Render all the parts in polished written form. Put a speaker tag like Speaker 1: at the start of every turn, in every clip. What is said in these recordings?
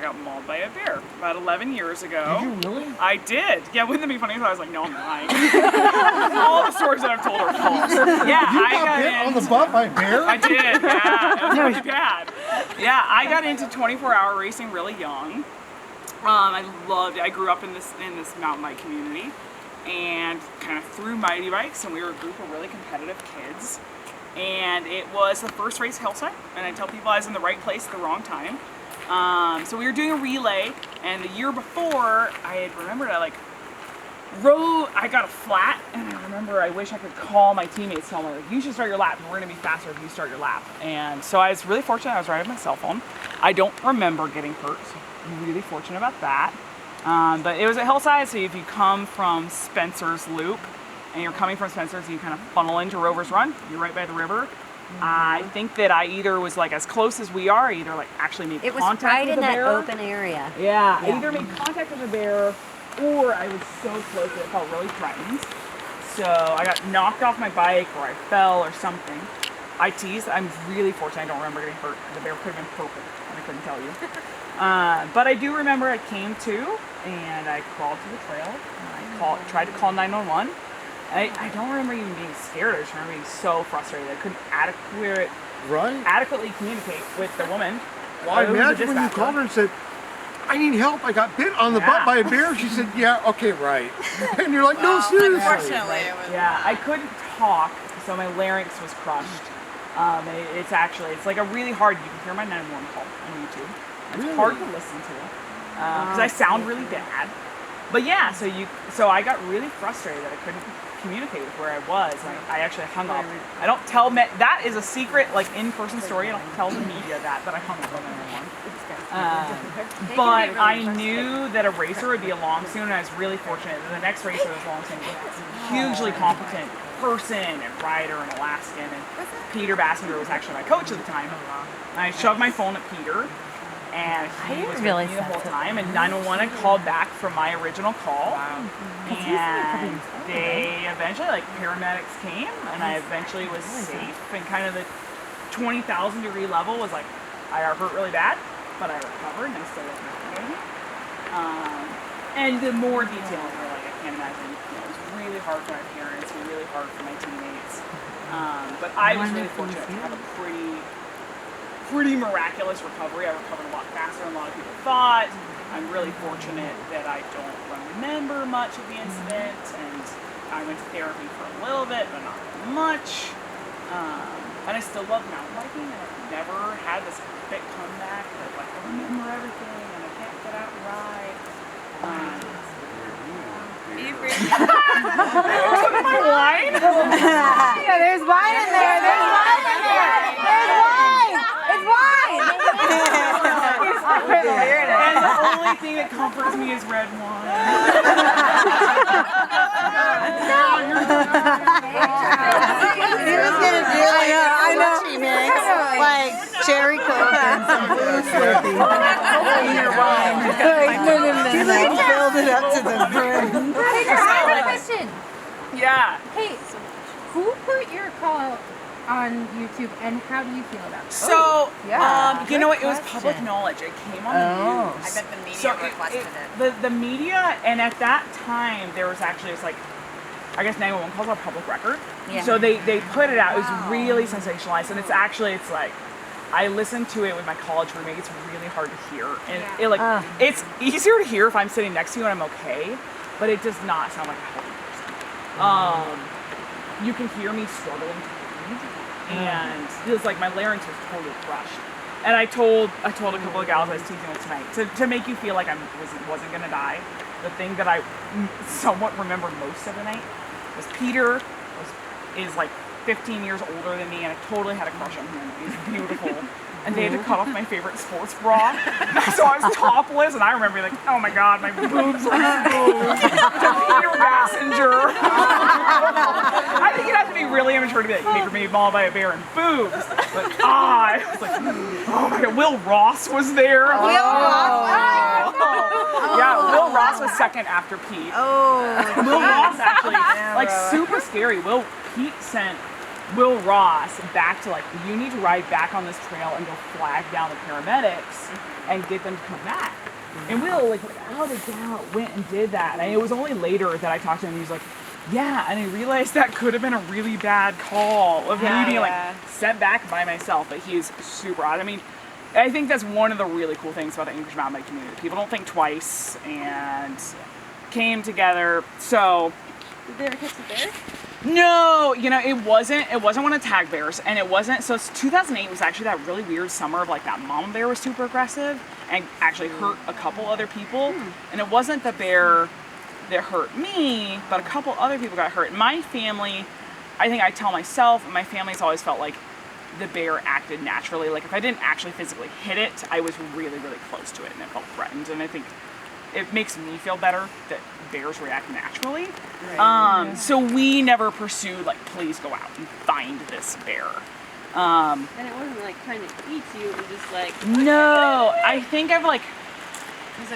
Speaker 1: got mauled by a bear about 11 years ago.
Speaker 2: Did you really?
Speaker 1: I did. Yeah, wouldn't it be funny if I was like, no, I'm lying. All the stories that I've told are false. Yeah,
Speaker 2: You got bit on the butt by a bear?
Speaker 1: I did, yeah. It was really bad. Yeah, I got into 24-hour racing really young. I loved it. I grew up in this mountain bike community and kind of threw mighty bikes, and we were a group of really competitive kids. And it was the first race hillside, and I tell people I was in the right place at the wrong time. So we were doing a relay, and the year before, I had remembered I got a flat, and I remember I wish I could call my teammates, tell them, like, you should start your lap, and we're gonna be faster if you start your lap. And so I was really fortunate, I was riding my cell phone. I don't remember getting hurt, so I'm really fortunate about that. But it was a hillside, so if you come from Spencer's Loop, and you're coming from Spencer's, and you kind of funnel into Rover's Run, you're right by the river. I think that I either was like as close as we are, either like actually made contact
Speaker 3: right
Speaker 1: with the bear.
Speaker 3: It was right in that open area.
Speaker 1: Yeah, I either made contact with the bear, or I was so close that it felt really threatened. So I got knocked off my bike, or I fell, or something. I teased. I'm really fortunate I don't remember getting hurt. The bear could have been purple, and I couldn't tell you. But I do remember I came to, and I crawled to the trail, and I tried to call 911. I don't remember even being scared. I just remember being so frustrated. I couldn't adequately communicate with the woman.
Speaker 2: Well, I imagine when you called her and said, I need help, I got bit on the butt by a bear. She said, yeah, okay, right. And you're like, no, seriously.
Speaker 4: Unfortunately, it was
Speaker 1: I couldn't talk, so my larynx was crushed. It's like a really hard, you can hear my 911 call on YouTube. It's hard to listen to because I sound really bad. But yeah, so I got really frustrated that I couldn't communicate with where I was. And I actually hung up. I don't tell that is a secret, like in-person story. I don't tell the media that I hung up on everyone. But I knew that a racer would be along soon, and I was really fortunate that the next racer was along soon. Hugely competent person and rider and Alaskan, and Peter Bassender was actually my coach at the time. I shoved my phone at Peter, and he was with me the whole time, and 911 had called back from my original call. And they eventually, paramedics came, and I eventually was safe, and kind of the 20,000 degree level was like, I got hurt really bad, but I recovered, and I still wasn't okay. And the more details were I can't imagine, it was really hard for my parents, really hard for my teammates. But I was really fortunate to have a pretty miraculous recovery. I recovered a lot faster than a lot of people thought. I'm really fortunate that I don't remember much of the incident, and I went to therapy for a little bit, but not much. And I still love mountain biking, and I've never had this big comeback that I remember everything and I can't get out and ride. My wine?
Speaker 4: Yeah, there's wine in there. There's wine in there. There's wine. It's wine.
Speaker 1: And the only thing that comforts me is red wine.
Speaker 4: He was gonna do I know. She makes like cherry coke and some blue Slurpee in your wine. She filled it up to the brim.
Speaker 5: Hey, I have a question.
Speaker 1: Yeah.
Speaker 5: Hey, who put your call on YouTube, and how do you feel about it?
Speaker 1: So, you know what? It was public knowledge. It came on the news.
Speaker 4: I bet the media requested it.
Speaker 1: The media, and at that time, there was actually, it was like, I guess 911 calls are public record.
Speaker 3: Yeah.
Speaker 1: So they put it out. It was really sensationalized, and it's like, I listened to it with my college roommate. It's really hard to hear, and it's easier to hear if I'm sitting next to you and I'm okay, but it does not sound like a healthy person. You can hear me struggling to breathe, and it was like my larynx was totally crushed. And I told a couple of gals I was teaching with tonight to make you feel like I wasn't gonna die. The thing that I somewhat remember most of the night was Peter is like 15 years older than me, and I totally had a crush on him. He's beautiful. And they had to cut off my favorite sports bra. So I was topless, and I remember being like, oh my god, my boobs are exposed to Peter Bassinger. I think you'd have to be really immature to be like, Peter being mauled by a bear and boobs. But I was like, oh my god, Will Ross was there. Yeah, Will Ross was second after Pete. Will Ross actually, like super scary. Pete sent Will Ross back to you need to ride back on this trail and go flag down the paramedics and get them to come back. And Will, like, without a doubt, went and did that. And it was only later that I talked to him, and he was like, yeah, and I realized that could have been a really bad call of me being like sent back by myself, but he's super odd. I mean, I think that's one of the really cool things about the English mountain bike community. People don't think twice and came together. So
Speaker 3: did they ever catch the bear?
Speaker 1: no, you know, it wasn't one of tag bears, and it wasn't, so 2008 was actually that really weird summer of like that mama bear was super aggressive and actually hurt a couple other people, and it wasn't the bear that hurt me, but a couple other people got hurt. My family, I think I tell myself, and my family's always felt like the bear acted naturally. Like if I didn't actually physically hit it, I was really, really close to it and it felt threatened. And I think it makes me feel better that bears react naturally. Right. So we never pursued like, please go out and find this bear.
Speaker 3: And it wasn't like trying to eat you, it was just like...
Speaker 1: No, I think I've like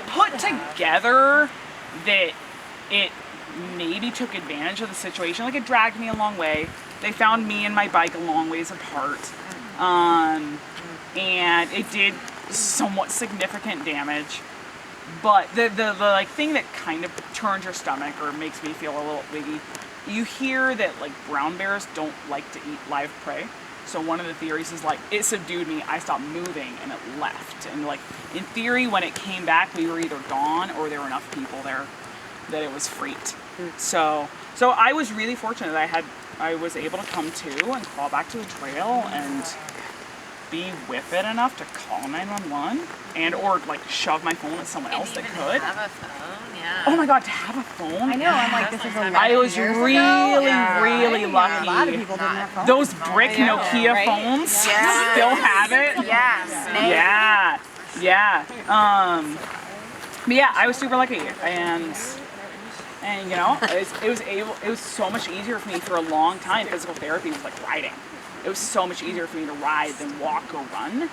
Speaker 1: put together that it maybe took advantage of the situation. Like it dragged me a long way. They found me and my bike a long ways apart. And it did somewhat significant damage. But the like thing that kind of turns your stomach or makes me feel a little wiggy, you hear that like brown bears don't like to eat live prey. So one of the theories is like it subdued me, I stopped moving and it left. And like in theory when it came back we were either gone or there were enough people there that it was freaked. So I was really fortunate that I was able to come to and crawl back to the trail and be with it enough to call 911 and or like shove my phone at someone else that could.
Speaker 6: Have a phone, yeah.
Speaker 1: Oh my god, to have a phone?
Speaker 4: I know, I'm like, this is a
Speaker 1: I was really lucky.
Speaker 4: A lot of people didn't have phones.
Speaker 1: Those brick Nokia phones still have it. But yeah, I was super lucky, and you know, it was so much easier for me for a long time. Physical therapy was like riding. It was so much easier for me to ride than walk or run.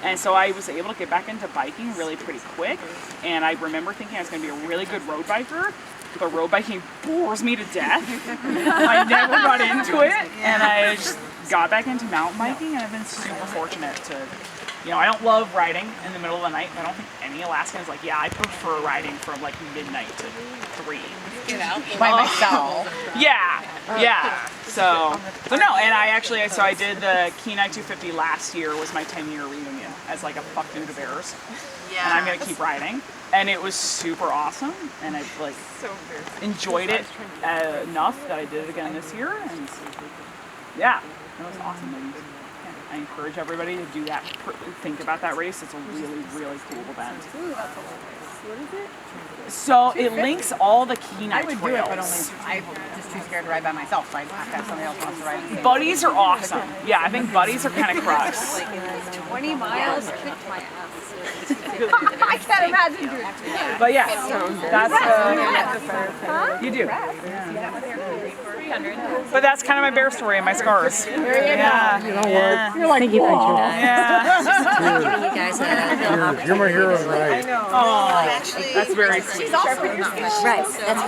Speaker 1: And so I was able to get back into biking really pretty quick. And I remember thinking I was going to be a really good road biker, but road biking bores me to death. I never got into it, and I just got back into mountain biking, and I've been super fortunate to, you know, I don't love riding in the middle of the night. I don't think any Alaskan is like, yeah, I prefer riding from like midnight to 3.
Speaker 6: Get out
Speaker 4: By myself.
Speaker 1: Yeah. So no, and I did the Kenai 250 last year was my 10-year reunion as like a fuck you to bears.
Speaker 6: Yeah.
Speaker 1: And I'm gonna keep riding. And it was super awesome, and I like enjoyed it enough that I did it again this year, and yeah, it was awesome. And, I encourage everybody to do that. Think about that race. It's a really, really cool event.
Speaker 3: Ooh, that's hilarious. What is it?
Speaker 1: So it links all the Kenai
Speaker 4: I would
Speaker 1: trails.
Speaker 4: do it, but I'm just too scared to ride by myself, so I have to have somebody else wants to ride with me.
Speaker 1: Buddies are awesome. Yeah, I think buddies are kind of crux.
Speaker 3: 20 miles kicked my ass. I can't imagine doing it.
Speaker 1: But yeah, that's you do. But that's kind of my bear story and my scars. Yeah.
Speaker 2: You know what?
Speaker 4: You're like, whoa.
Speaker 1: Yeah.
Speaker 6: You guys
Speaker 2: You're my hero, right?
Speaker 1: Oh, that's very sweet.
Speaker 6: Right. That's